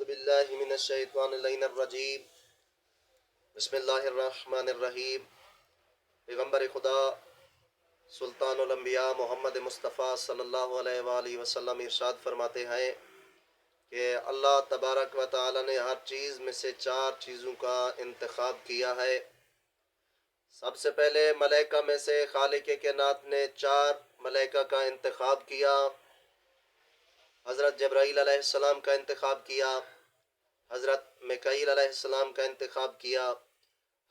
باللہ من الشیطان اللعین الرجیم بسم اللہ الرحمن الرحیم۔ پیغمبر خدا سلطان الانبیاء محمد مصطفیٰ صلی اللہ علیہ وآلہ وسلم ارشاد فرماتے ہیں کہ اللہ تبارک و تعالی نے ہر چیز میں سے 4 چیزوں کا انتخاب کیا ہے۔ سب سے پہلے ملائکہ میں سے خالق کائنات نے 4 ملائکہ کا انتخاب کیا۔ حضرت جبرائیل علیہ السلام کا انتخاب کیا، حضرت میکائیل علیہ السلام کا انتخاب کیا،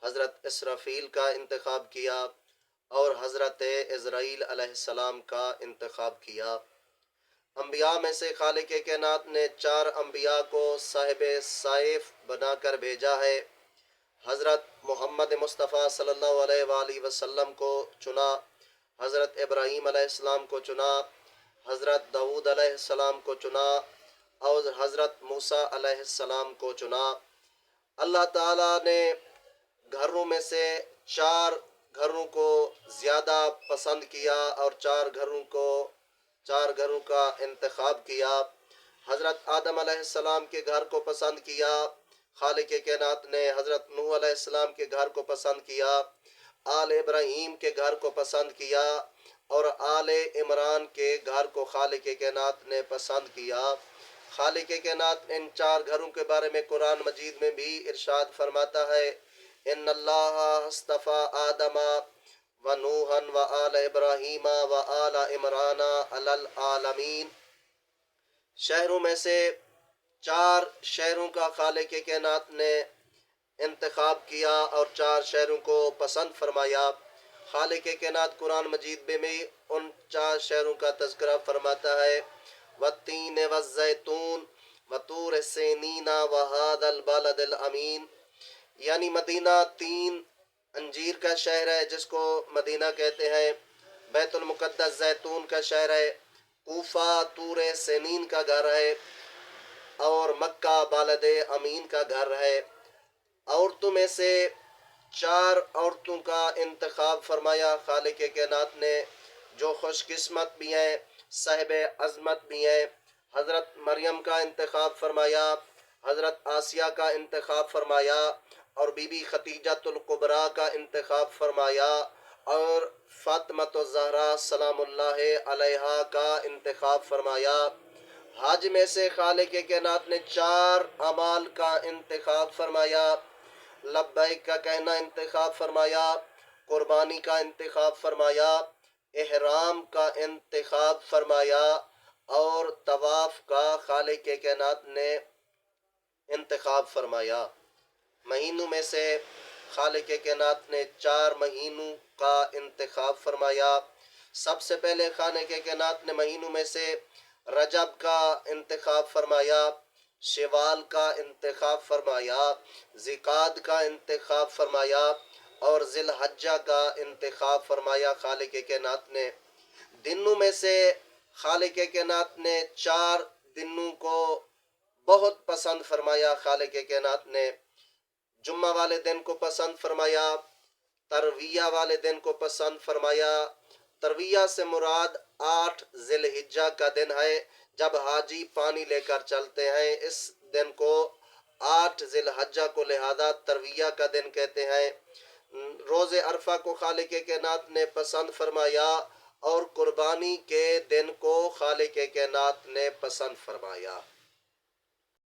حضرت اسرافیل کا انتخاب کیا اور حضرت عزرائیل علیہ السلام کا انتخاب کیا۔ انبیاء میں سے خالق کائنات نے 4 انبیاء کو صاحب سیف بنا کر بھیجا ہے۔ حضرت محمد مصطفیٰ صلی اللہ علیہ وآلہ وسلم کو چنا، حضرت ابراہیم علیہ السلام کو چنا، حضرت داؤد علیہ السلام کو چنا اور حضرت موسیٰ علیہ السلام کو چنا۔ اللہ تعالیٰ نے گھروں میں سے 4 گھروں کو زیادہ پسند کیا اور 4 گھروں کا انتخاب کیا۔ حضرت آدم علیہ السلام کے گھر کو پسند کیا، خالق کائنات نے حضرت نوح علیہ السلام کے گھر کو پسند کیا، آل ابراہیم کے گھر کو پسند کیا اور آل عمران کے گھر کو خالق کائنات نے پسند کیا۔ خالق کائنات ان 4 گھروں کے بارے میں قرآن مجید میں بھی ارشاد فرماتا ہے، ان اللہ اصطفیٰ آدم و نوحا و آل ابراہیم و آل عمران علی العالمین۔ شہروں میں سے 4 شہروں کا خالق کائنات نے انتخاب کیا اور 4 شہروں کو پسند فرمایا۔ خالق کائنات قرآن مجید میں بھی ان 4 شہروں کا تذکرہ فرماتا ہے، والتین والزیتون وطور سینین وہذا البلد الامین، یعنی مدینہ تین انجیر کا شہر ہے جس کو مدینہ کہتے ہیں، بیت المقدس زیتون کا شہر ہے، کوفہ طور سینین کا گھر ہے اور مکہ بالد امین کا گھر ہے۔ عورتوں میں سے 4 عورتوں کا انتخاب فرمایا خالق کائنات نے جو خوش قسمت بھی ہیں، صاحب عظمت بھی ہیں۔ حضرت مریم کا انتخاب فرمایا، حضرت آسیہ کا انتخاب فرمایا اور بی بی خدیجۃ الکبریٰ کا انتخاب فرمایا اور فاطمۃ الزہرا سلام اللہ علیہا کا انتخاب فرمایا۔ حج میں سے خالق کائنات نے 4 اعمال کا انتخاب فرمایا، لبیک کا کہنا انتخاب فرمایا، قربانی کا انتخاب فرمایا، احرام کا انتخاب فرمایا اور طواف کا خالق کائنات نے انتخاب فرمایا۔ مہینوں میں سے خالق کائنات نے 4 مہینوں کا انتخاب فرمایا۔ سب سے پہلے خالق کائنات نے مہینوں میں سے رجب کا انتخاب فرمایا، شوال کا انتخاب فرمایا، ذوالقعدہ کا انتخاب فرمایا اور ذی الحجہ کا انتخاب فرمایا خالق کائنات نے۔ دنوں میں سے خالق کائنات نے 4 دنوں کو بہت پسند فرمایا خالق کائنات نے۔ جمعہ والے دن کو پسند فرمایا، ترویہ والے دن کو پسند فرمایا۔ ترویہ سے مراد 8 ذی الحجہ کا دن ہے جب حاجی پانی لے کر چلتے ہیں، اس دن کو 8 ذی الحجہ کو لہذا ترویہ کا دن کہتے ہیں۔ روز عرفہ کو خالق کائنات نے پسند فرمایا اور قربانی کے دن کو خالق کائنات نے پسند فرمایا۔